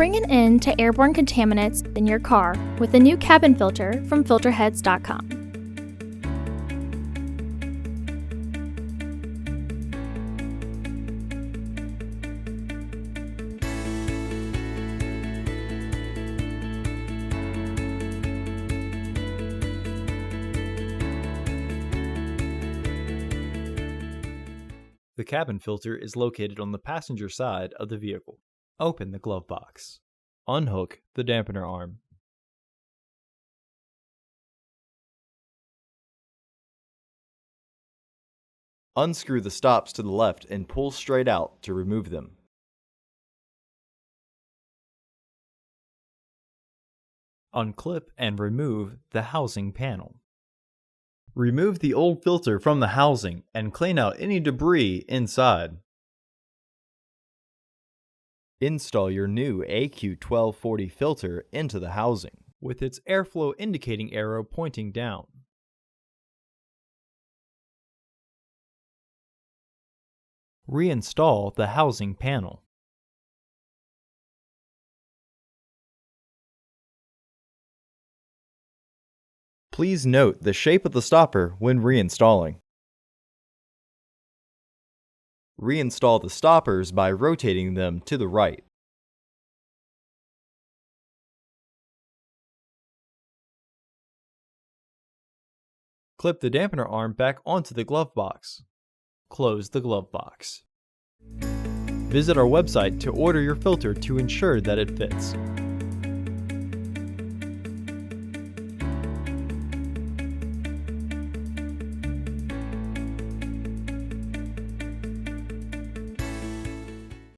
bring an end to airborne contaminants in your car with the new cabin filter from Filterheads.com. The cabin filter is located on the passenger side of the vehicle. Open the glove box. Unhook the dampener arm. Unscrew the stops to the left and pull straight out to remove them. Unclip and remove the housing panel. Remove the old filter from the housing and clean out any debris inside. Install your new AQ1240 filter into the housing, with its airflow indicating arrow pointing down. Reinstall the housing panel. Please note the shape of the stopper when reinstalling. Reinstall the stoppers by rotating them to the right. Clip the dampener arm back onto the glove box. Close the glove box. Visit our website to order your filter to ensure that it fits.